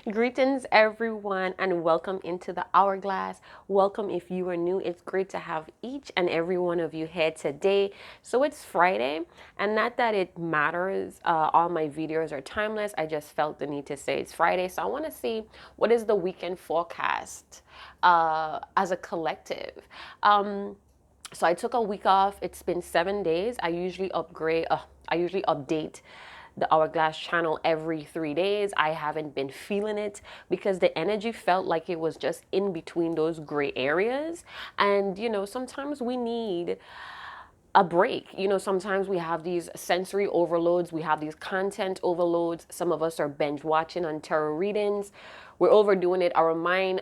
Greetings, everyone, and welcome into the Hourglass. Welcome if you are new. It's great to have each and every one of you here today. So it's Friday, and not that it matters, all my videos are timeless. I just felt the need to say it's Friday. So I want to see what is the weekend forecast as a collective. So I took a week off. It's been 7 days. I usually update the Hourglass channel every 3 days. I haven't been feeling it because the energy felt like it was just in between those gray areas. And, sometimes we need a break. Sometimes we have these sensory overloads, we have these content overloads. Some of us are binge watching on tarot readings. We're overdoing it. Our mind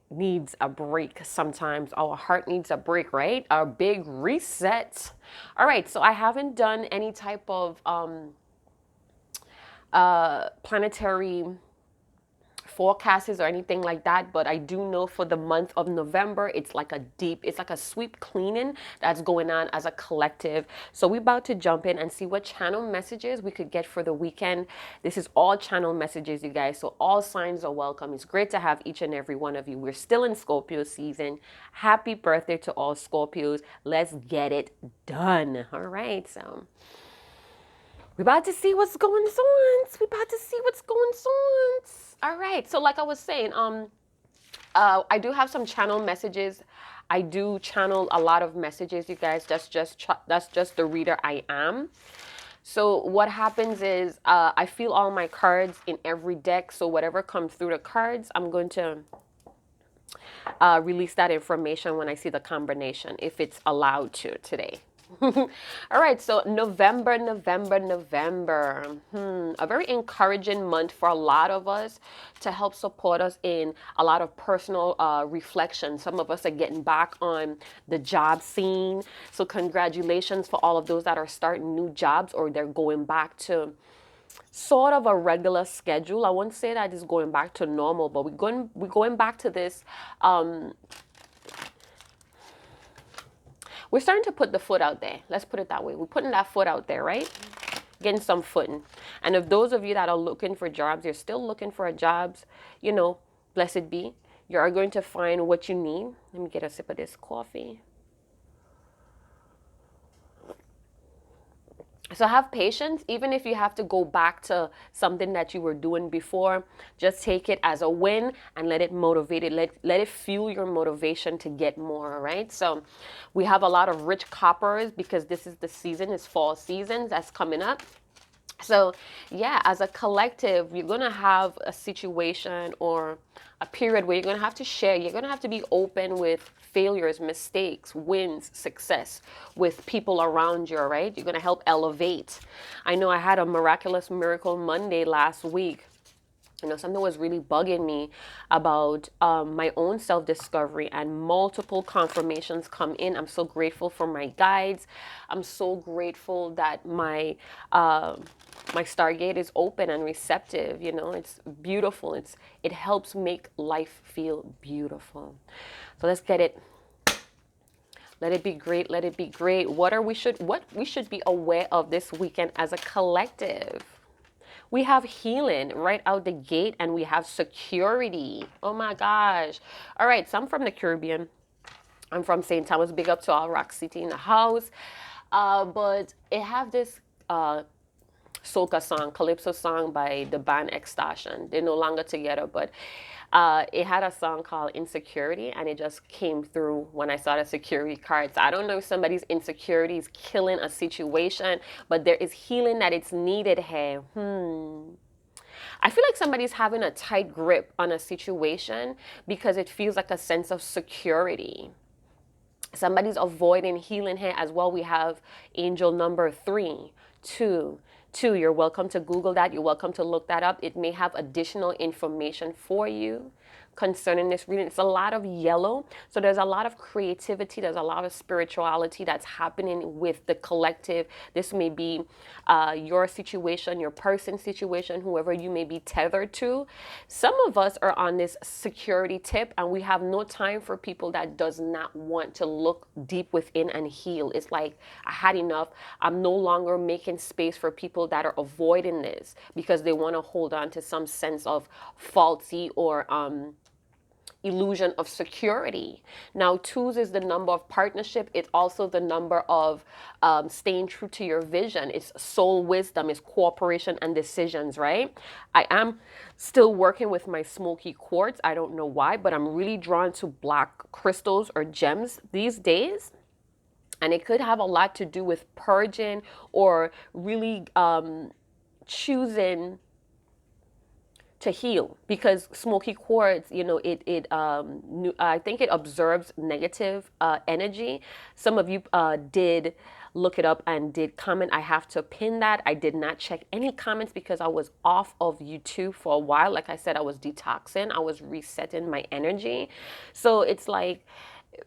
needs a break sometimes. Our heart needs a break, right? A big reset. All right, so I haven't done any type of planetary forecasts or anything like that, but I do know for the month of November, it's like a sweep cleaning that's going on as a collective. So we're about to jump in and see what channel messages we could get for the weekend. This is all channel messages, you guys, so all signs are welcome. It's great to have each and every one of you. We're still in Scorpio season. Happy birthday to all Scorpios. Let's get it done. All right, so we're about to see what's going on. We're about to see what's going on. All right. So like I was saying, I do have some channel messages. I do channel a lot of messages, you guys. That's just the reader I am. So what happens is I feel all my cards in every deck. So whatever comes through the cards, I'm going to release that information when I see the combination, if it's allowed to today. All right, so November. A very encouraging month for a lot of us to help support us in a lot of personal reflection. Some of us are getting back on the job scene. So congratulations for all of those that are starting new jobs or they're going back to sort of a regular schedule. I won't say that it's going back to normal, but we're going back to this. We're starting to put the foot out there. Let's put it that way. We're putting that foot out there, right? Getting some footing. And if those of you that are looking for jobs, you're still looking for jobs, blessed be, you are going to find what you need. Let me get a sip of this coffee. So have patience, even if you have to go back to something that you were doing before. Just take it as a win and let it motivate it. Let it fuel your motivation to get more, right? So we have a lot of rich coppers because this is the season, it's fall season that's coming up. So yeah, as a collective, you're going to have a situation or a period where you're going to have to share. You're going to have to be open with failures, mistakes, wins, success with people around you, right? You're going to help elevate. I know I had a miraculous miracle Monday last week. Something was really bugging me about my own self-discovery, and multiple confirmations come in. I'm so grateful for my guides. I'm so grateful that my Stargate is open and receptive. It's beautiful. It helps make life feel beautiful. So let's get it. Let it be great. Let it be great. What we should be aware of this weekend as a collective. We have healing right out the gate, and we have security. Oh my gosh. All right, so I'm from the Caribbean. I'm from St. Thomas. Big up to all Rock City in the house. But it have this soca song, calypso song by the band Extortion. They're no longer together, but it had a song called Insecurity, and it just came through when I saw the security cards. I don't know if somebody's insecurity is killing a situation, but there is healing that it's needed here. I feel like somebody's having a tight grip on a situation because it feels like a sense of security. Somebody's avoiding healing here as well. We have angel number 3, 2. You're welcome to Google that. You're welcome to look that up. It may have additional information for you. concerning this reading. It's a lot of yellow. So there's a lot of creativity. There's a lot of spirituality that's happening with the collective. This may be your situation, your person's situation, whoever you may be tethered to. Some of us are on this security tip, and we have no time for people that does not want to look deep within and heal. It's like, I had enough. I'm no longer making space for people that are avoiding this because they want to hold on to some sense of faulty or illusion of security. Now, twos is the number of partnership. It's also the number of staying true to your vision. It's soul wisdom, it's cooperation and decisions, right? I am still working with my smoky quartz. I don't know why, but I'm really drawn to black crystals or gems these days. And it could have a lot to do with purging or really choosing to heal, because smoky quartz, you know, I think it absorbs negative energy. Some of you did look it up and did comment. I have to pin that. I did not check any comments because I was off of YouTube for a while. Like I said, I was detoxing. I was resetting my energy. So it's like,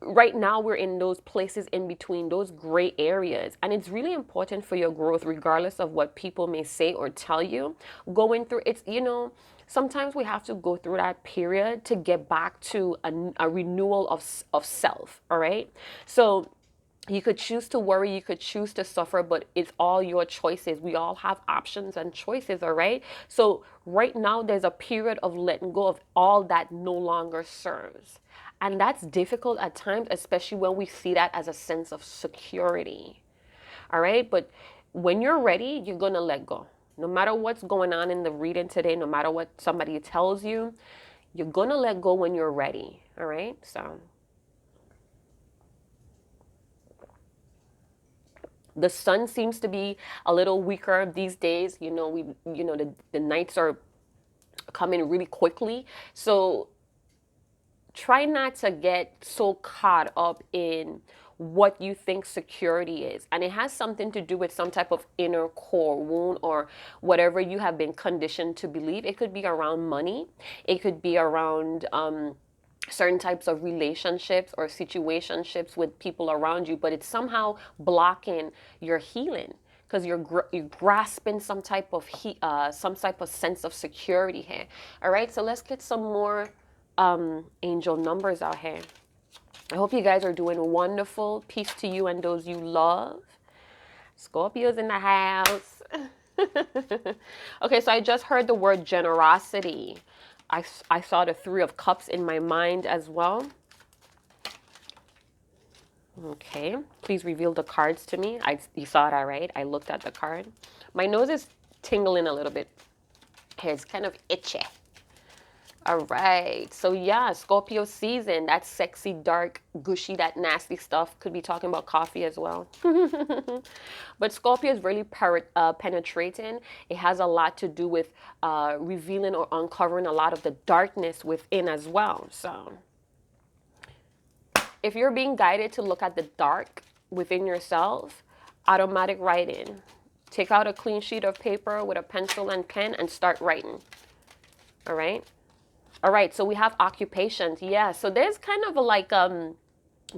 right now we're in those places in between, those gray areas, and it's really important for your growth, regardless of what people may say or tell you. Going through it's, you know, sometimes we have to go through that period to get back to a renewal of self. All right, so you could choose to worry, you could choose to suffer, but it's all your choices. We all have options and choices, all right? So right now there's a period of letting go of all that no longer serves. And that's difficult at times, especially when we see that as a sense of security. All right? But when you're ready, you're going to let go. No matter what's going on in the reading today, no matter what somebody tells you, you're going to let go when you're ready. All right? So the sun seems to be a little weaker these days. You know, the nights are coming really quickly. So try not to get so caught up in what you think security is. And it has something to do with some type of inner core wound or whatever you have been conditioned to believe. It could be around money. It could be around certain types of relationships or situationships with people around you, but it's somehow blocking your healing because you're grasping some type of sense of security here. All right, so let's get some more angel numbers out here. I hope you guys are doing wonderful. Peace to you and those you love. Scorpios in the house. Okay, so I just heard the word generosity. I saw the Three of Cups in my mind as well. Okay, please reveal the cards to me. You saw that, right? I looked at the card. My nose is tingling a little bit. It's kind of itchy. All right, so yeah, Scorpio season, that sexy, dark, gushy, that nasty stuff. Could be talking about coffee as well. But Scorpio is really penetrating. It has a lot to do with revealing or uncovering a lot of the darkness within as well. So if you're being guided to look at the dark within yourself, automatic writing. Take out a clean sheet of paper with a pencil and pen and start writing. All right. All right, so we have occupations. Yeah, so there's kind of a like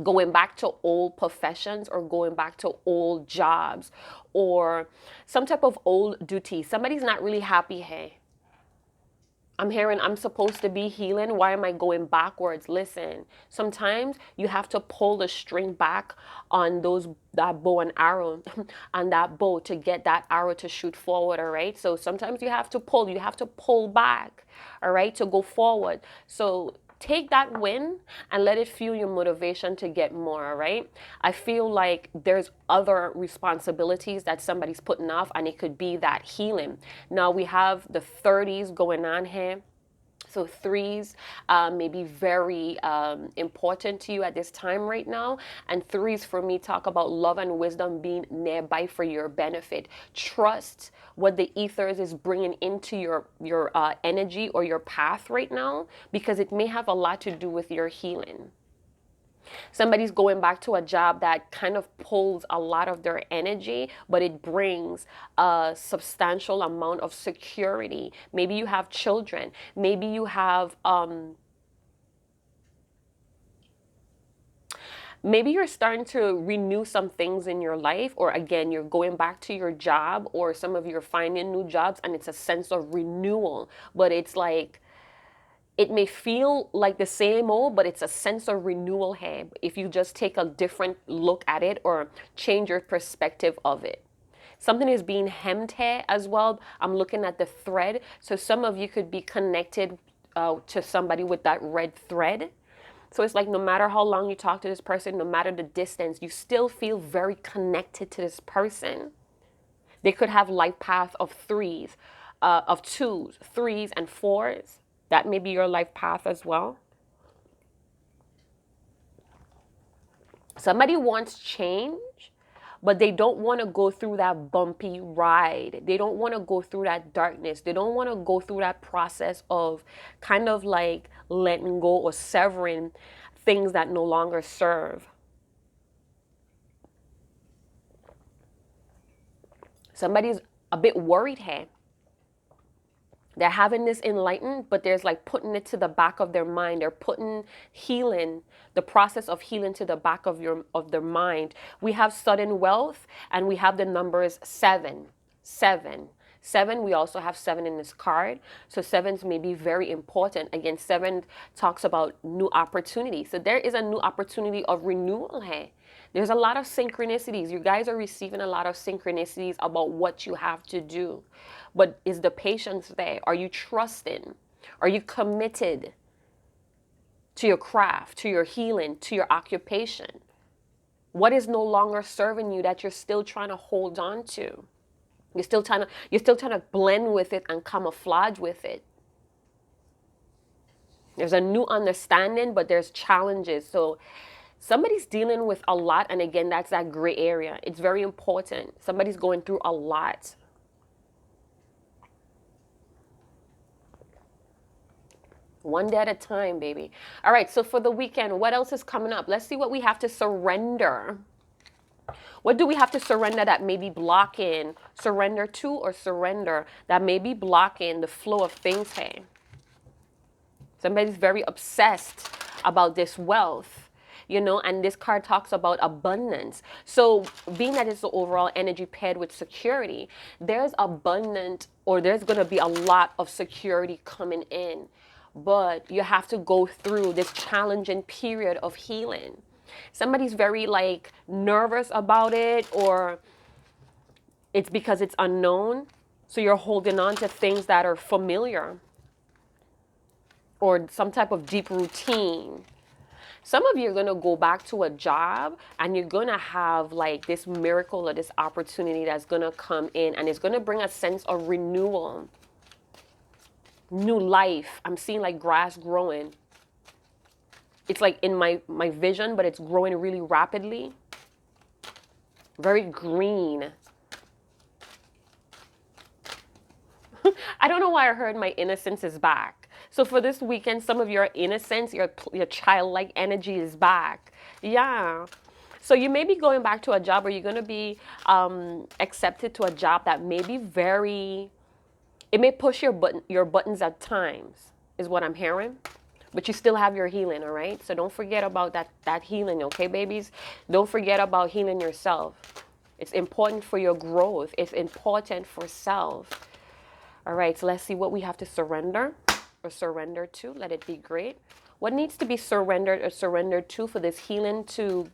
going back to old professions or going back to old jobs or some type of old duty. Somebody's not really happy. Hey, I'm hearing I'm supposed to be healing. Why am I going backwards? Listen, sometimes you have to pull the string back on that bow and arrow on that bow to get that arrow to shoot forward. All right. So sometimes you have to pull back. All right. To go forward. So take that win and let it fuel your motivation to get more. All right. I feel like there's other responsibilities that somebody's putting off, and it could be that healing. Now we have the 30s going on here. So threes may be very important to you at this time right now. And threes for me talk about love and wisdom being nearby for your benefit. Trust what the ethers is bringing into your energy or your path right now, because it may have a lot to do with your healing. Somebody's going back to a job that kind of pulls a lot of their energy, but it brings a substantial amount of security. Maybe you have children. Maybe you have Maybe you're starting to renew some things in your life, or again, you're going back to your job, or some of you are finding new jobs, and it's a sense of renewal. But it's like, it may feel like the same old, but it's a sense of renewal here if you just take a different look at it or change your perspective of it. Something is being hemmed here as well. I'm looking at the thread. So some of you could be connected to somebody with that red thread. So it's like no matter how long you talk to this person, no matter the distance, you still feel very connected to this person. They could have life path of threes, of twos, threes, and fours. That may be your life path as well. Somebody wants change, but they don't want to go through that bumpy ride. They don't want to go through that darkness. They don't want to go through that process of kind of like letting go or severing things that no longer serve. Somebody's a bit worried here. They're having this enlightened, but there's like putting it to the back of their mind. They're putting healing, the process of healing, to the back of their mind. We have sudden wealth, and we have the numbers 7. We also have 7 in this card. So 7s may be very important. Again, 7 talks about new opportunities. So there is a new opportunity of renewal here. There's a lot of synchronicities. You guys are receiving a lot of synchronicities about what you have to do. But is the patience there? Are you trusting? Are you committed to your craft, to your healing, to your occupation? What is no longer serving you that you're still trying to hold on to? You're still trying to blend with it and camouflage with it. There's a new understanding, but there's challenges. So somebody's dealing with a lot, and again, that's that gray area. It's very important. Somebody's going through a lot. One day at a time, baby. All right, so for the weekend, what else is coming up? Let's see what we have to surrender. What do we have to surrender that may be blocking? Surrender to, or surrender that may be blocking the flow of things here. Somebody's very obsessed about this wealth, you know, and this card talks about abundance. So being that it's the overall energy paired with security, there's abundant, or there's going to be a lot of security coming in. But you have to go through this challenging period of healing. Somebody's very like nervous about it, or it's because it's unknown. So you're holding on to things that are familiar, or some type of deep routine. Some of you are going to go back to a job, and you're going to have like this miracle or this opportunity that's going to come in, and it's going to bring a sense of renewal. New life. I'm seeing like grass growing. It's like in my vision, but it's growing really rapidly. Very green. I don't know why I heard my innocence is back. So for this weekend, some of your innocence, your childlike energy is back. Yeah. So you may be going back to a job, or you're going to be accepted to a job that may be very... It may push your buttons at times, is what I'm hearing. But you still have your healing, all right? So don't forget about that healing, okay, babies? Don't forget about healing yourself. It's important for your growth. It's important for self. All right, so let's see what we have to surrender or surrender to. Let it be great. What needs to be surrendered or surrendered to for this healing to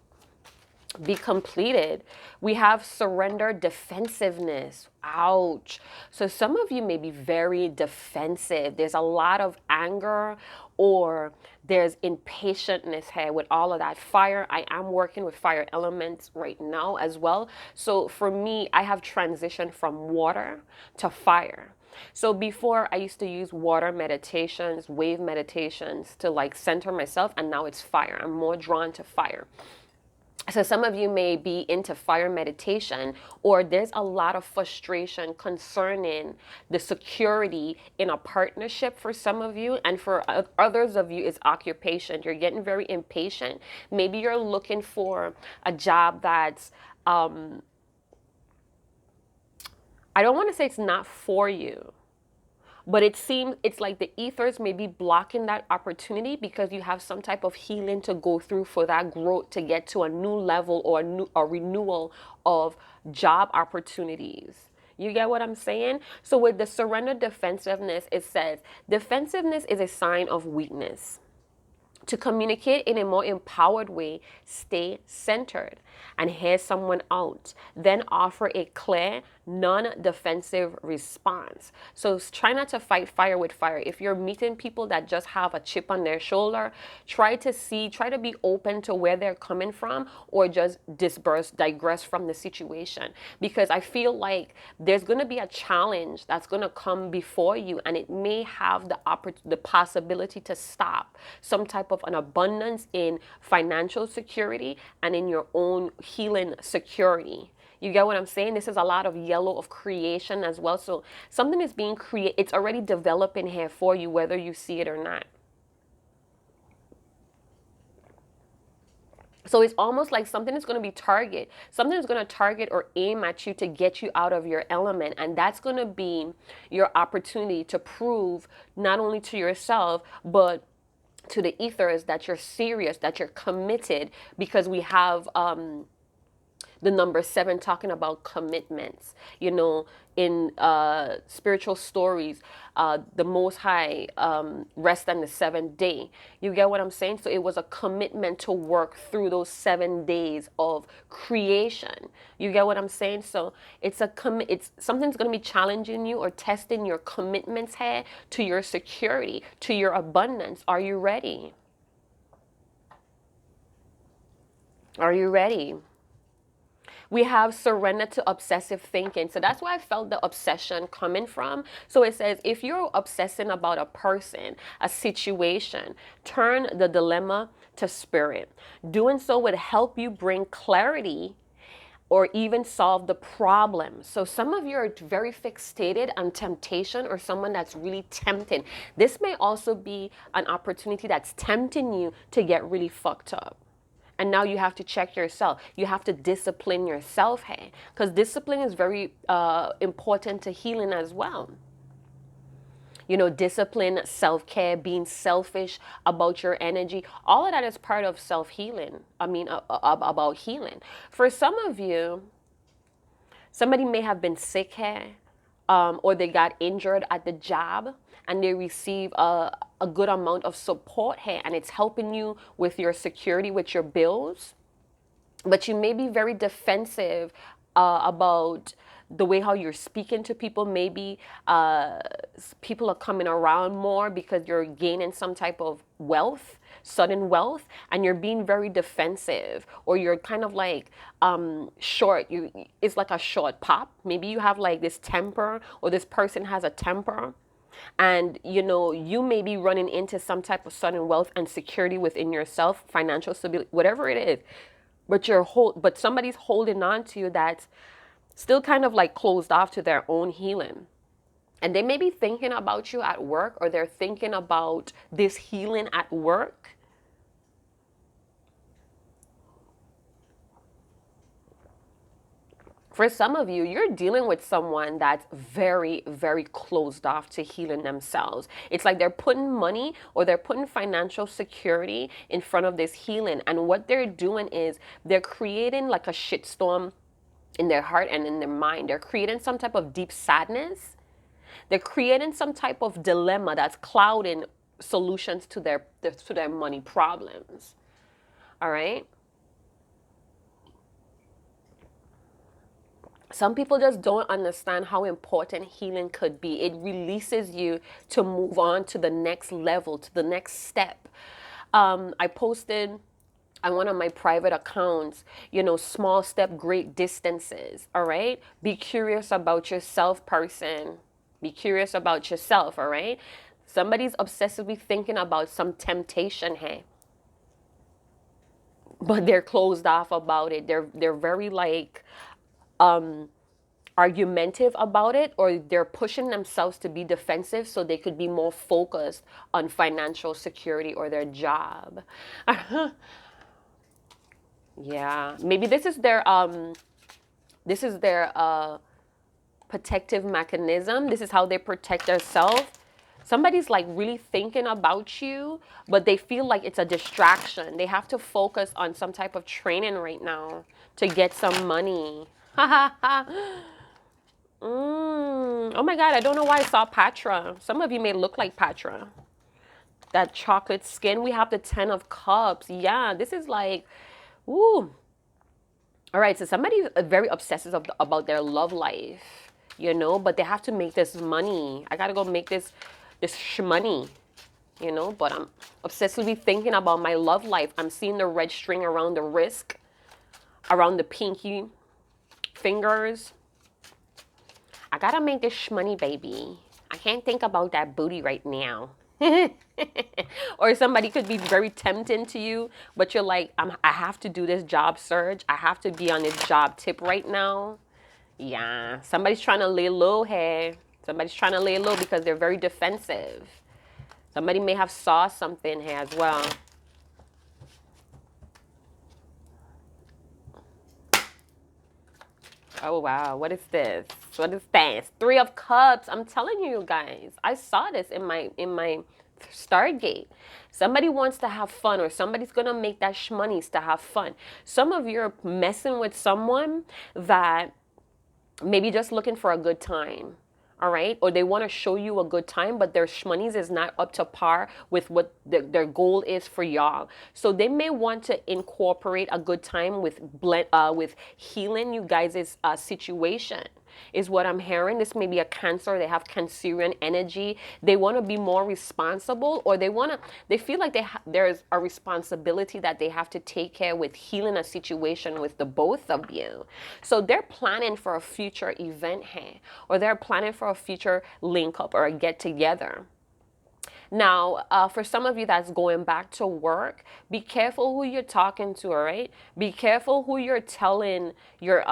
be completed? We have surrender defensiveness. Ouch. So some of you may be very defensive. There's a lot of anger, or there's impatientness here with all of that fire. I am working with fire elements right now as well. So for me, I have transitioned from water to fire. So before, I used to use water meditations, wave meditations to like center myself, and now it's fire. I'm more drawn to fire. So some of you may be into fire meditation, or there's a lot of frustration concerning the security in a partnership for some of you, and for others of you is occupation. You're getting very impatient. Maybe you're looking for a job that's, I don't want to say it's not for you, But it seems it's like the ethers may be blocking that opportunity because you have some type of healing to go through for that growth to get to a new level or a renewal of job opportunities. You get what I'm saying? So with the surrender defensiveness, it says defensiveness is a sign of weakness. To communicate in a more empowered way, stay centered and hear someone out. Then offer a clear, non-defensive response. So try not to fight fire with fire. If you're meeting people that just have a chip on their shoulder, try to be open to where they're coming from, or just digress from the situation. Because I feel like there's going to be a challenge that's going to come before you, and it may have the possibility to stop some type of an abundance in financial security and in your own healing security. You get what I'm saying? This is a lot of yellow of creation as well. So something is being created. It's already developing here for you, whether you see it or not. So it's almost like something is going to be something is going to target or aim at you to get you out of your element. And that's going to be your opportunity to prove not only to yourself, but to the ethers that you're serious, that you're committed, because we have the number 7 talking about commitments. You know, in spiritual stories, the Most High rest on the 7th day. You get what I'm saying? So it was a commitment to work through those 7 days of creation. You get what I'm saying? So it's something's going to be challenging you or testing your commitments here to your security, to your abundance. Are you ready? Are you ready? We have surrender to obsessive thinking. So that's where I felt the obsession coming from. So it says, if you're obsessing about a person, a situation, turn the dilemma to spirit. Doing so would help you bring clarity or even solve the problem. So some of you are very fixated on temptation, or someone that's really tempting. This may also be an opportunity that's tempting you to get really fucked up. And now you have to check yourself. You have to discipline yourself here, because discipline is very important to healing as well. You know, discipline, self-care, being selfish about your energy, all of that is part of self-healing. I mean, about healing. For some of you, somebody may have been sick here, or they got injured at the job, and they receive a good amount of support here, and it's helping you with your security, with your bills. But you may be very defensive about the way how you're speaking to people. Maybe people are coming around more because you're gaining some type of wealth, sudden wealth, and you're being very defensive, or you're kind of like short. It's like a short pop. Maybe you have like this temper, or this person has a temper. And, you know, you may be running into some type of sudden wealth and security within yourself, financial stability, whatever it is. But somebody's holding on to you that's still kind of like closed off to their own healing. And they may be thinking about you at work, or they're thinking about this healing at work. For some of you, you're dealing with someone that's very, very closed off to healing themselves. It's like they're putting money, or they're putting financial security in front of this healing. And what they're doing is they're creating like a shitstorm in their heart and in their mind. They're creating some type of deep sadness. They're creating some type of dilemma that's clouding solutions to their money problems. All right? Some people just don't understand how important healing could be. It releases you to move on to the next level, to the next step. I posted on one of my private accounts, you know, small step, great distances. All right. Be curious about yourself, person. Be curious about yourself. All right. Somebody's obsessively thinking about some temptation here, but they're closed off about it. They're very like argumentative about it, or they're pushing themselves to be defensive so they could be more focused on financial security or their job. Yeah, maybe this is their protective mechanism. This is how they protect themselves. Somebody's like really thinking about you, but they feel like it's a distraction. They have to focus on some type of training right now to get some money. Oh my God, I don't know why I saw Patra. Some of you may look like Patra. That chocolate skin. We have the 10 of Cups. Yeah, this is like, ooh. All right, so somebody's very obsessive about their love life, you know, but they have to make this money. I gotta go make this shmoney, you know, but I'm obsessively thinking about my love life. I'm seeing the red string around the wrist, around the pinky fingers. I gotta make this shmoney, baby. I can't think about that booty right now. Or somebody could be very tempting to you, but you're like, I have to do this job search. I have to be on this job tip right now. Yeah, somebody's trying to lay low here. Somebody's trying to lay low because they're very defensive. Somebody may have saw something here as well. Oh, wow. What is this? What is this? 3 of Cups. I'm telling you guys. I saw this in my Stargate. Somebody wants to have fun, or somebody's going to make that shmonies to have fun. Some of you are messing with someone that maybe just looking for a good time. All right, or they want to show you a good time, but their shmonies is not up to par with what their goal is for y'all. So they may want to incorporate a good time with healing you guys' situation, is what I'm hearing. This may be a Cancer. They have Cancerian energy. They want to be more responsible, or they feel like there's a responsibility that they have to take care with healing a situation with the both of you. So they're planning for a future event here, or they're planning for a future link up or a get together. Now, for some of you that's going back to work, be careful who you're talking to, all right? Be careful who you're telling your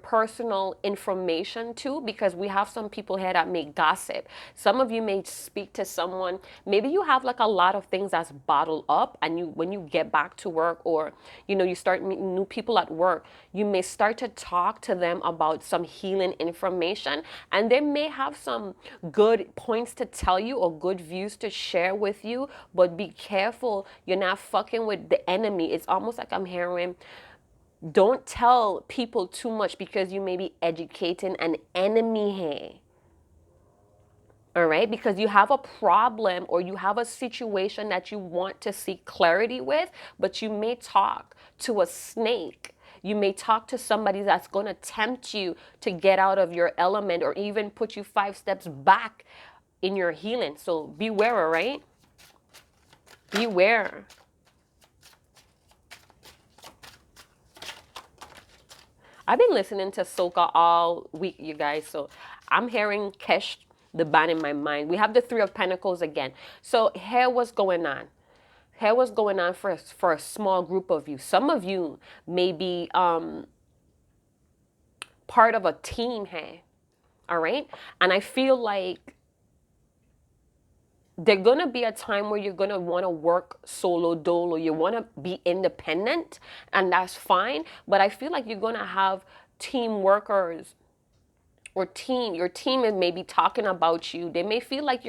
personal information to, because we have some people here that may gossip. Some of you may speak to someone, maybe you have like a lot of things that's bottled up, and when you get back to work, or you start meeting new people at work, you may start to talk to them about some healing information, and they may have some good points to tell you or good views to share with you, but be careful you're not fucking with the enemy. It's almost like I'm hearing, don't tell people too much, because you may be educating an enemy here. All right, because you have a problem or you have a situation that you want to seek clarity with, but you may talk to a snake. You may talk to somebody that's going to tempt you to get out of your element, or even put you 5 steps back in your healing. So beware, all right? Beware. I've been listening to Soka all week, you guys. So I'm hearing Kesh the band in my mind. We have the 3 of Pentacles again. So here what's going on. Here what's going on for a small group of you. Some of you may be part of a team here. All right? And I feel like there's going to be a time where you're going to want to work solo dolo. You want to be independent, and that's fine. But I feel like you're going to have team workers, or your team may be talking about you. They may feel like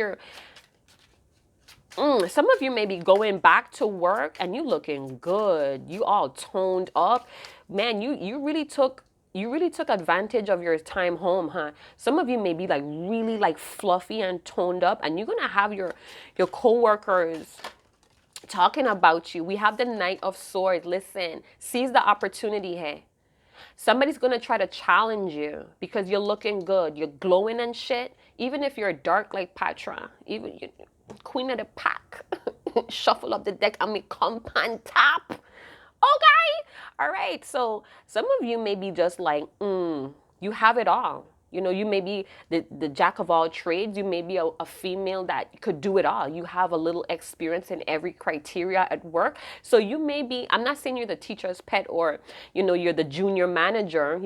some of you may be going back to work and you looking good. You all toned up. Man, you really took advantage of your time home, huh? Some of you may be like really like fluffy and toned up, and you're gonna have your coworkers talking about you. We have the Knight of Swords. Listen, seize the opportunity here. Somebody's gonna try to challenge you because you're looking good. You're glowing and shit. Even if you're dark like Patra, even you, Queen of the Pack, shuffle up the deck and me comp on top. Okay. All right. So some of you may be just like, you have it all. You may be the jack of all trades. You may be a female that could do it all. You have a little experience in every criteria at work. So you may be, I'm not saying you're the teacher's pet, or, you're the junior manager,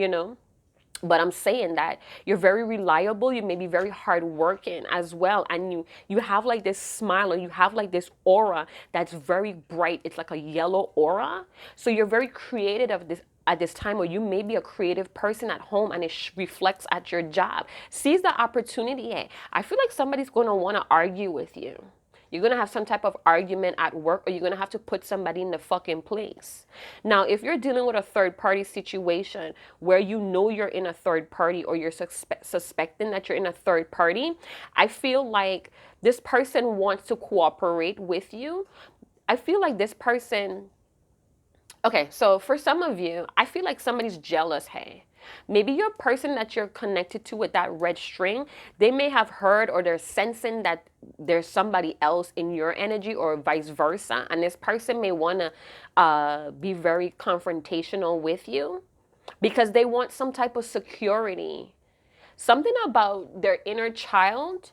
but I'm saying that you're very reliable. You may be very hardworking as well. And you have like this smile, or you have like this aura that's very bright. It's like a yellow aura. So you're very creative at this time, or you may be a creative person at home and it reflects at your job. Seize the opportunity. Hey, I feel like somebody's going to want to argue with you. You're going to have some type of argument at work, or you're going to have to put somebody in the fucking place. Now, if you're dealing with a third party situation where you know you're in a third party, or you're suspecting that you're in a third party, I feel like this person wants to cooperate with you. I feel like this person, okay, so for some of you, I feel like somebody's jealous, hey. Maybe your person that you're connected to with that red string, they may have heard, or they're sensing that there's somebody else in your energy, or vice versa. And this person may want to be very confrontational with you because they want some type of security. Something about their inner child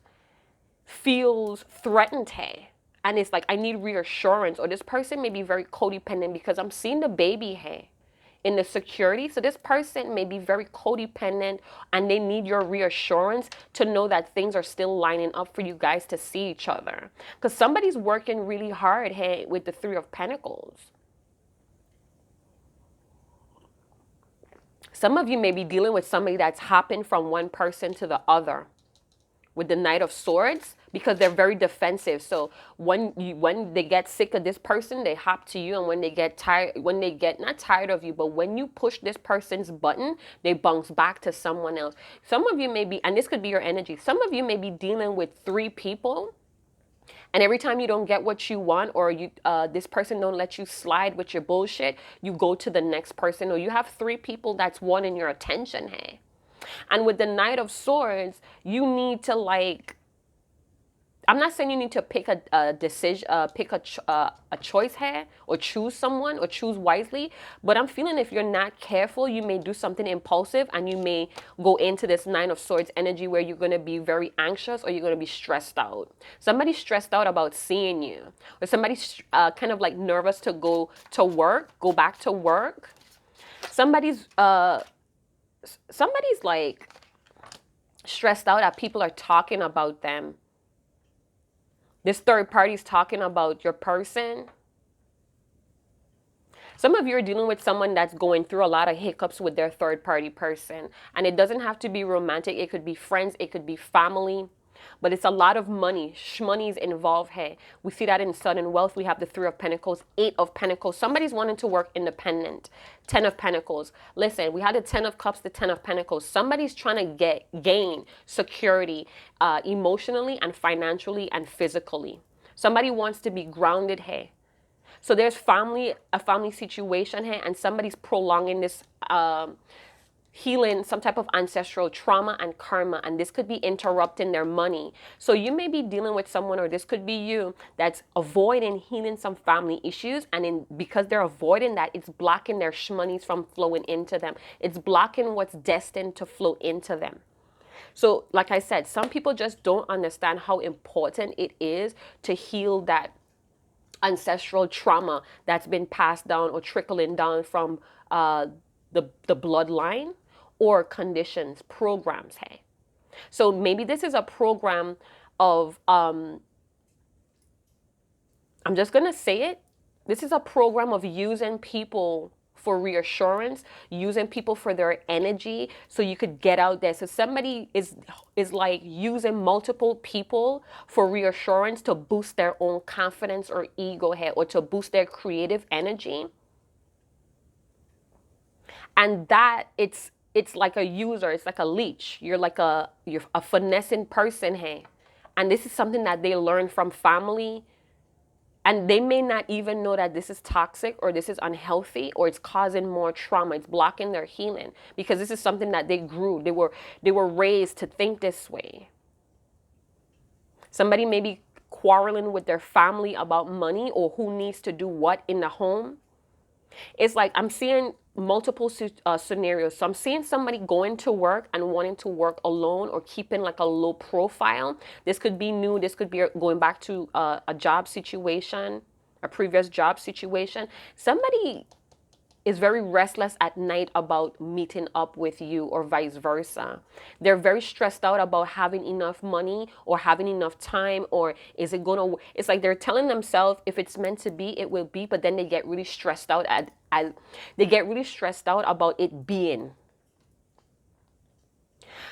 feels threatened, hey. And it's like, I need reassurance. Or this person may be very codependent because I'm seeing the baby, hey, in the security. So this person may be very codependent and they need your reassurance to know that things are still lining up for you guys to see each other. Because somebody's working really hard, hey, with the Three of Pentacles. Some of you may be dealing with somebody that's hopping from one person to the other with the Knight of Swords, because they're very defensive. So when they get sick of this person, they hop to you. And when they get tired, when they get not tired of you, but when you push this person's button, they bounce back to someone else. Some of you may be, and this could be your energy, some of you may be dealing with 3 people. And every time you don't get what you want, or you this person don't let you slide with your bullshit, you go to the next person, or you have 3 people that's wanting your attention, hey. And with the Knight of Swords, you need to, like, I'm not saying you need to pick a decision, pick a choice here, or choose someone, or choose wisely. But I'm feeling if you're not careful, you may do something impulsive, and you may go into this Nine of Swords energy where you're going to be very anxious, or you're going to be stressed out. Somebody's stressed out about seeing you, or somebody's kind of like nervous to go to work, go back to work. Somebody's like stressed out that people are talking about them. This third party is talking about your person. Some of you are dealing with someone that's going through a lot of hiccups with their third party person. And it doesn't have to be romantic. It could be friends. It could be family. But it's a lot of money. Shmoney is involved here. We see that in sudden wealth. We have the 3 of Pentacles, 8 of Pentacles. Somebody's wanting to work independent. 10 of Pentacles. Listen, we had the 10 of Cups, the 10 of Pentacles. Somebody's trying to gain security emotionally and financially and physically. Somebody wants to be grounded here. So there's a family situation here, and somebody's prolonging this healing some type of ancestral trauma and karma, and this could be interrupting their money. So you may be dealing with someone, or this could be you, that's avoiding healing some family issues, and because they're avoiding that, it's blocking their shmonies from flowing into them. It's blocking what's destined to flow into them. So like I said, some people just don't understand how important it is to heal that ancestral trauma that's been passed down or trickling down from the bloodline or conditions, programs, hey. So maybe this is a program of, I'm just going to say it. This is a program of using people for reassurance, using people for their energy so you could get out there. So somebody is like using multiple people for reassurance to boost their own confidence or ego here, or to boost their creative energy. And that it's like a user, it's like a leech. You're a finessing person here. And this is something that they learn from family. And they may not even know that this is toxic, or this is unhealthy, or it's causing more trauma. It's blocking their healing, because this is something that they grew. They were raised to think this way. Somebody may be quarreling with their family about money, or who needs to do what in the home. It's like I'm seeing multiple scenarios. So I'm seeing somebody going to work and wanting to work alone, or keeping like a low profile. This could be new. This could be going back to a job situation, a previous job situation. Somebody is very restless at night about meeting up with you or vice versa. They're very stressed out about having enough money or having enough time, or is it gonna, it's like they're telling themselves if it's meant to be, it will be, but then they get really stressed out they get really stressed out about it being.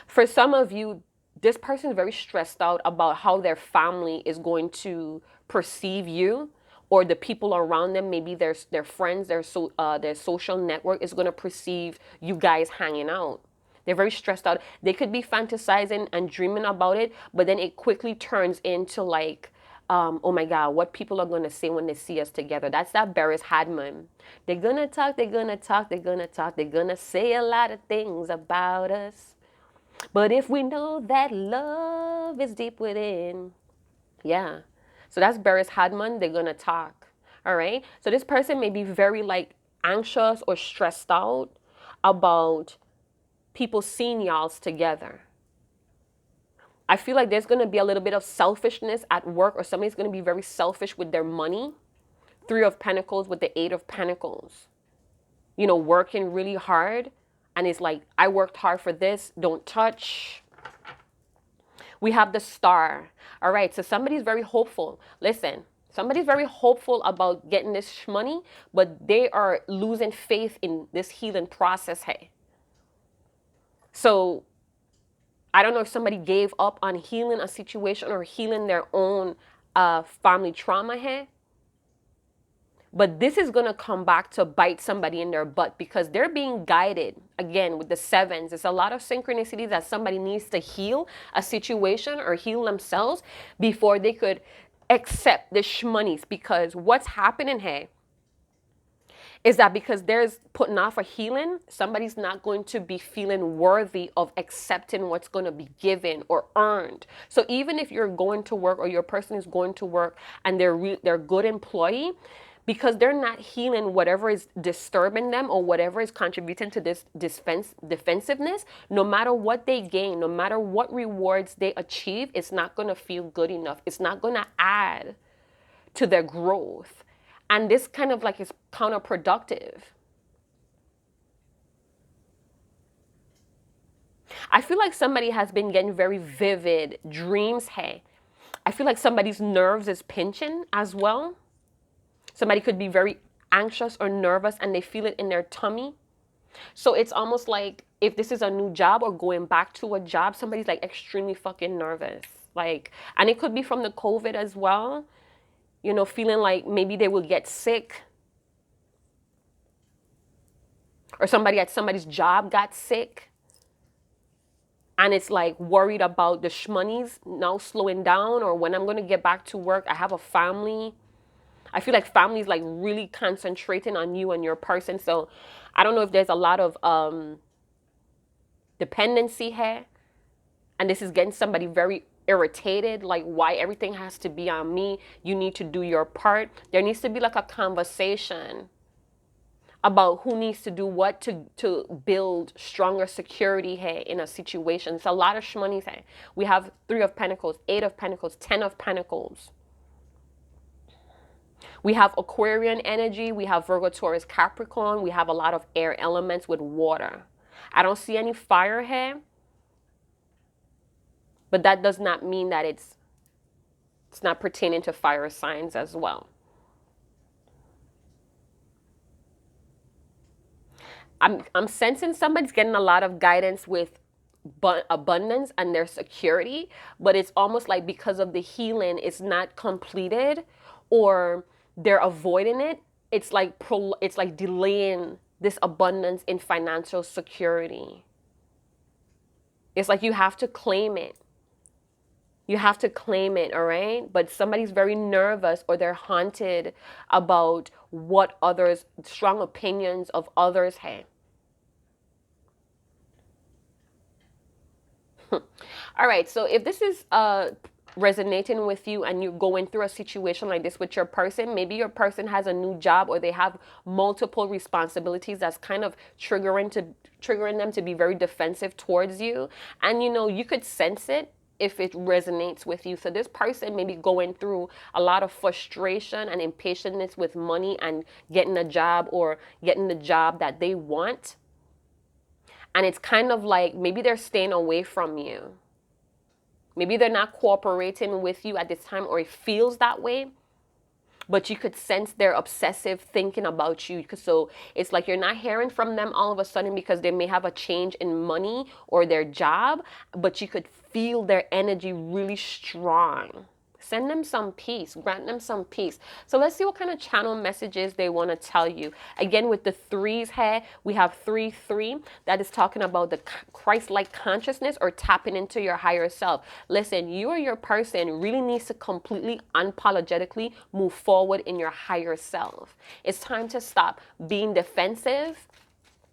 For some of you, this person is very stressed out about how their family is going to perceive you, or the people around them, maybe their friends, their social network is going to perceive you guys hanging out. They're very stressed out. They could be fantasizing and dreaming about it, but then it quickly turns into like, oh my God, what people are going to say when they see us together. That's that Beres Hadman. They're going to talk, they're going to talk, they're going to talk, they're going to say a lot of things about us. But if we know that love is deep within, yeah. So that's Beres Hadman. They're going to talk. All right. So this person may be very like anxious or stressed out about people seeing y'all's together. I feel like there's going to be a little bit of selfishness at work, or somebody's going to be very selfish with their money. 3 of Pentacles with the 8 of Pentacles. You know, working really hard. And it's like, I worked hard for this. Don't touch. We have the Star. All right, so somebody's very hopeful. Listen, somebody's very hopeful about getting this money, but they are losing faith in this healing process. Hey, so I don't know if somebody gave up on healing a situation or healing their own family trauma here. But this is going to come back to bite somebody in their butt, because they're being guided, again, with the 7s. It's a lot of synchronicities that somebody needs to heal a situation or heal themselves before they could accept the shmonies. Because what's happening here is that because there's putting off a healing, somebody's not going to be feeling worthy of accepting what's going to be given or earned. So even if you're going to work, or your person is going to work and they're a good employee, because they're not healing whatever is disturbing them or whatever is contributing to this defensiveness, no matter what they gain, no matter what rewards they achieve, it's not going to feel good enough. It's not going to add to their growth. And this kind of like is counterproductive. I feel like somebody has been getting very vivid dreams. Hey, I feel like somebody's nerves is pinching as well. Somebody could be very anxious or nervous and they feel it in their tummy. So it's almost like if this is a new job or going back to a job, somebody's like extremely fucking nervous. Like, and it could be from the COVID as well. You know, feeling like maybe they will get sick. Or somebody at somebody's job got sick. And it's like worried about the shmonies now slowing down, or when I'm going to get back to work. I have a family. I feel like family is like really concentrating on you and your person. So I don't know if there's a lot of dependency here. And this is getting somebody very irritated, like why everything has to be on me. You need to do your part. There needs to be like a conversation about who needs to do what to build stronger security here in a situation. It's a lot of shmoney here. We have 3 of Pentacles, 8 of Pentacles, 10 of Pentacles. We have Aquarian energy. We have Virgo, Taurus, Capricorn. We have a lot of air elements with water. I don't see any fire here. But that does not mean that it's not pertaining to fire signs as well. I'm sensing somebody's getting a lot of guidance with abundance and their security, but it's almost like because of the healing, it's not completed, or they're avoiding it. It's like delaying this abundance in financial security. It's like you have to claim it. You have to claim it, all right? But somebody's very nervous, or they're haunted about what others, strong opinions of others have. All right, so if this is resonating with you and you're going through a situation like this with your person, maybe your person has a new job, or they have multiple responsibilities that's kind of triggering them to be very defensive towards you. And you know, you could sense it. if it resonates with you. So this person may be going through a lot of frustration and impatience with money and getting a job or getting the job that they want. And it's kind of like maybe they're staying away from you. Maybe they're not cooperating with you at this time, or it feels that way. But you could sense their obsessive thinking about you. So it's like you're not hearing from them all of a sudden because they may have a change in money or their job, but you could feel their energy really strong. Send them some peace, grant them some peace. So let's see what kind of channel messages they want to tell you. Again, with the threes here, we have 3-3. That is talking about the Christ-like consciousness or tapping into your higher self. Listen, you or your person really needs to completely, unapologetically move forward in your higher self. It's time to stop being defensive,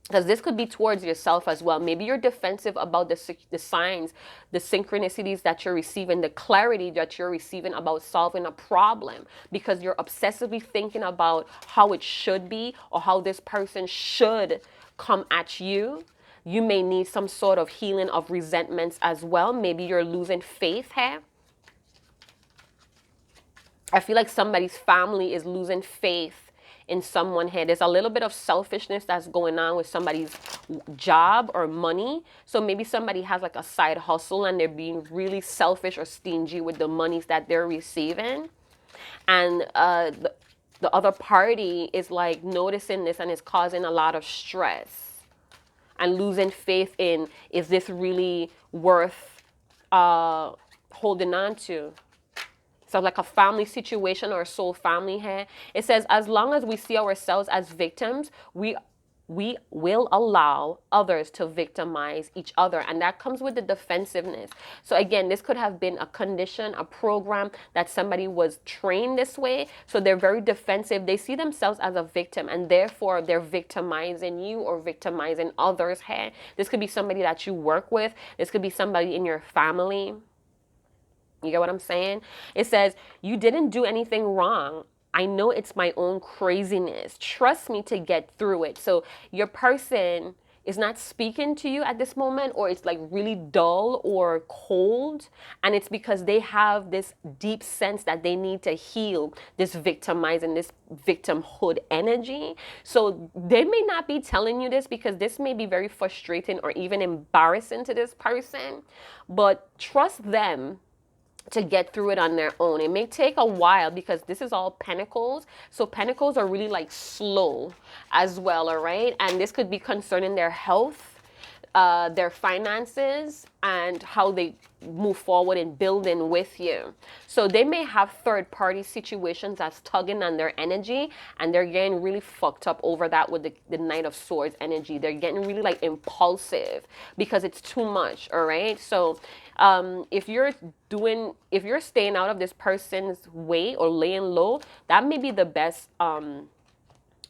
because this could be towards yourself as well. Maybe you're defensive about the signs, the synchronicities that you're receiving, the clarity that you're receiving about solving a problem, because you're obsessively thinking about how it should be or how this person should come at you. You may need some sort of healing of resentments as well. Maybe you're losing faith here. I feel like somebody's family is losing faith in someone here. There's a little bit of selfishness that's going on with somebody's job or money. So maybe somebody has like a side hustle and they're being really selfish or stingy with the monies that they're receiving. And the other party is like noticing this and it's causing a lot of stress and losing faith in, is this really worth holding on to? So like a family situation or a soul family here. It says, as long as we see ourselves as victims, we will allow others to victimize each other. And that comes with the defensiveness. So again, this could have been a condition, a program that somebody was trained this way. So they're very defensive. They see themselves as a victim and therefore they're victimizing you or victimizing others here. This could be somebody that you work with. This could be somebody in your family. You get what I'm saying? It says, you didn't do anything wrong. I know it's my own craziness. Trust me to get through it. So your person is not speaking to you at this moment, or it's like really dull or cold. And it's because they have this deep sense that they need to heal this victimizing, this victimhood energy. So they may not be telling you this because this may be very frustrating or even embarrassing to this person, but trust them to get through it on their own. It may take a while because this is all pentacles. So pentacles are really like slow as well, all right? And this could be concerning their health, their finances, and how they move forward in building with you. So they may have third-party situations that's tugging on their energy, and they're getting really fucked up over that with the Knight of Swords energy. They're getting really like impulsive because it's too much, all right? So if you're staying out of this person's way or laying low, that may be the best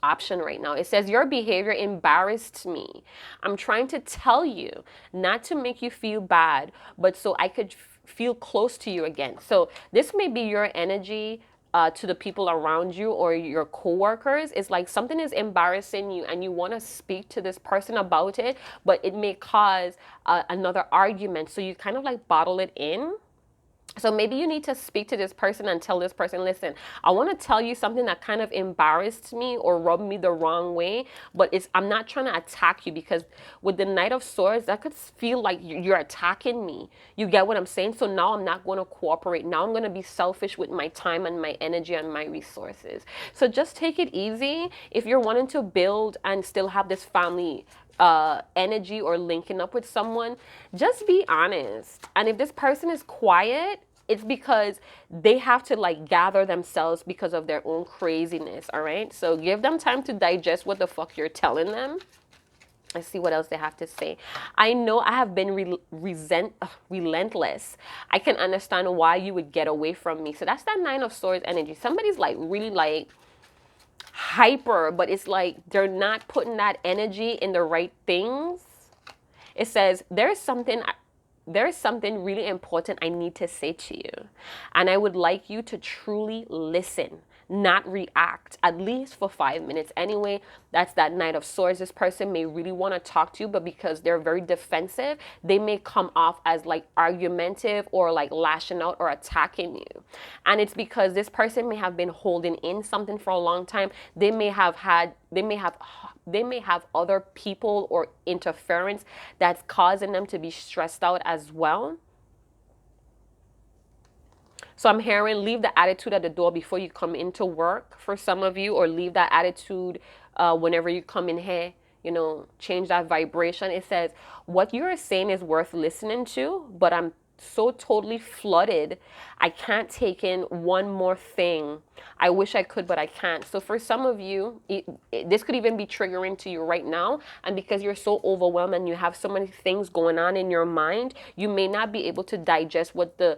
option right now. It says, your behavior embarrassed me. I'm trying to tell you not to make you feel bad, but so I could feel close to you again. So this may be your energy to the people around you or your coworkers. It's like something is embarrassing you and you want to speak to this person about it, but it may cause another argument. So you kind of like bottle it in. So maybe you need to speak to this person and tell this person, listen, I want to tell you something that kind of embarrassed me or rubbed me the wrong way, but I'm not trying to attack you, because with the Knight of Swords, that could feel like you're attacking me. You get what I'm saying? So now I'm not going to cooperate. Now I'm going to be selfish with my time and my energy and my resources. So just take it easy. If you're wanting to build and still have this family energy or linking up with someone, just be honest. And if this person is quiet, it's because they have to like gather themselves because of their own craziness. All right, so give them time to digest what the fuck you're telling them. Let's see what else they have to say. I know I have been relentless. I can understand why you would get away from me. So that's that Nine of Swords energy. Somebody's like really like hyper, but it's like they're not putting that energy in the right things. It says there's something there is something really important I need to say to you. And I would like you to truly listen, not react, at least for 5 minutes. Anyway, that's that Knight of Swords. This person may really want to talk to you, but because they're very defensive, they may come off as like argumentative or like lashing out or attacking you. And it's because this person may have been holding in something for a long time. They may have other people or interference that's causing them to be stressed out as well. So I'm hearing leave the attitude at the door before you come into work for some of you, or leave that attitude whenever you come in here. You know, change that vibration. It says, what you're saying is worth listening to, but I'm so totally flooded. I can't take in one more thing. I wish I could, but I can't. So for some of you, this could even be triggering to you right now. And because you're so overwhelmed and you have so many things going on in your mind, you may not be able to digest what the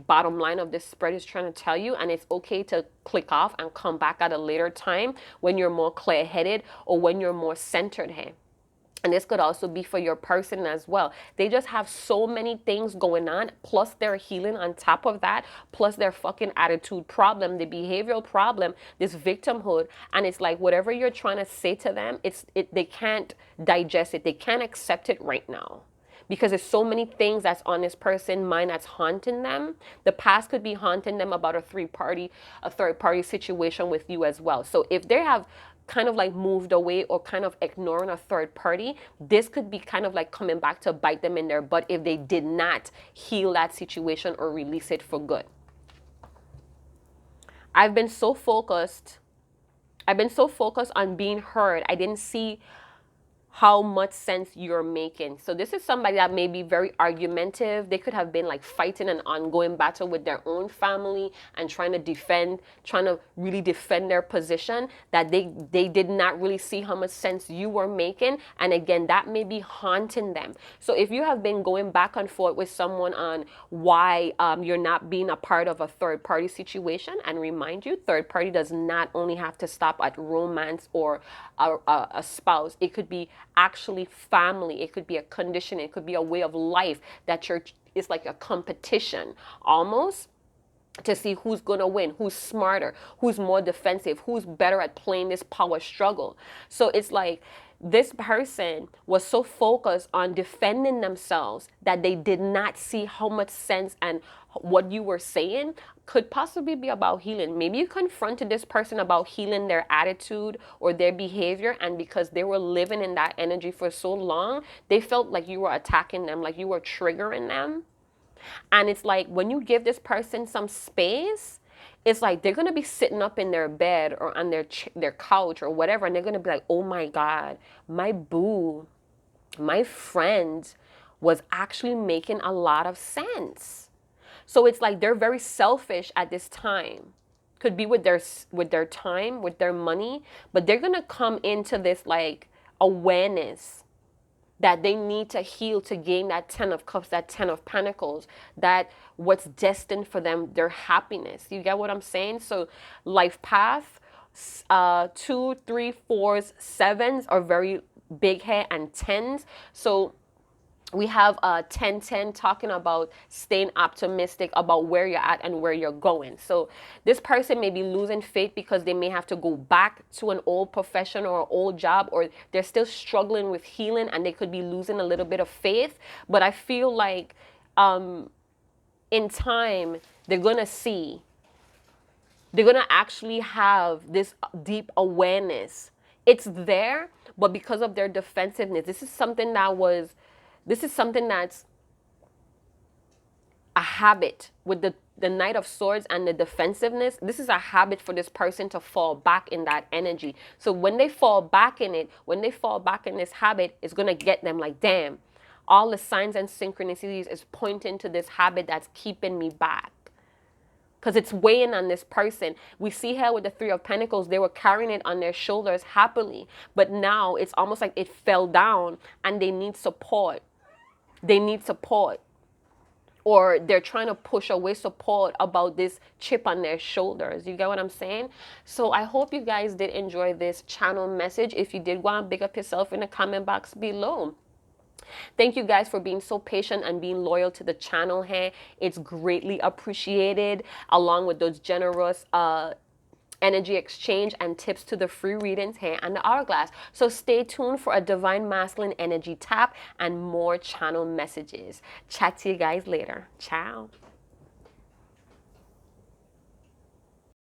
bottom line of this spread is trying to tell you. And it's okay to click off and come back at a later time when you're more clear-headed or when you're more centered here. And this could also be for your person as well. They just have so many things going on, plus their healing on top of that, plus their fucking attitude problem, the behavioral problem, this victimhood. And it's like whatever you're trying to say to them, they can't digest it. They can't accept it right now. Because there's so many things that's on this person's mind that's haunting them. The past could be haunting them about a third party situation with you as well. So if they have kind of like moved away or kind of ignoring a third party, this could be kind of like coming back to bite them in their butt if they did not heal that situation or release it for good. I've been so focused on being heard. I didn't see how much sense you're making. So this is somebody that may be very argumentative. They could have been like fighting an ongoing battle with their own family and trying to really defend their position, that they did not really see how much sense you were making. And again, that may be haunting them. So if you have been going back and forth with someone on why you're not being a part of a third party situation, and remind you, third party does not only have to stop at romance or a spouse. It could be actually family. It could be a condition. It could be a way of life that is like a competition almost, to see who's going to win, who's smarter, who's more defensive, who's better at playing this power struggle. So it's like this person was so focused on defending themselves that they did not see how much sense and what you were saying could possibly be about healing. Maybe you confronted this person about healing their attitude or their behavior, and because they were living in that energy for so long, they felt like you were attacking them, like you were triggering them. And it's like when you give this person some space, it's like they're going to be sitting up in their bed or on their couch or whatever, and they're going to be like, oh my God, my boo, my friend was actually making a lot of sense. So it's like they're very selfish at this time. Could be with their time, with their money, but they're going to come into this like awareness that they need to heal to gain that 10 of cups, that 10 of pentacles, that what's destined for them, their happiness. You get what I'm saying? So life path, 2, 3, 4s, 7s are very big here, and 10s. So we have 10-10 talking about staying optimistic about where you're at and where you're going. So this person may be losing faith because they may have to go back to an old profession or an old job, or they're still struggling with healing and they could be losing a little bit of faith. But I feel like in time, they're going to actually have this deep awareness. It's there, but because of their defensiveness, this is something that's a habit with the Knight of Swords and the defensiveness. This is a habit for this person to fall back in that energy. So when they fall back in this habit, it's going to get them like, damn, all the signs and synchronicities is pointing to this habit that's keeping me back. Because it's weighing on this person. We see here with the 3 of Pentacles, they were carrying it on their shoulders happily. But now it's almost like it fell down and they need support. Or they're trying to push away support about this chip on their shoulders. You get what I'm saying? So I hope you guys did enjoy this channel message. If you did, go and big up yourself in the comment box below. Thank you guys for being so patient and being loyal to the channel here. It's greatly appreciated, along with those generous energy exchange and tips to the free readings here and the hourglass. So stay tuned for a divine masculine energy tap and more channel messages. Chat to you guys later. Ciao.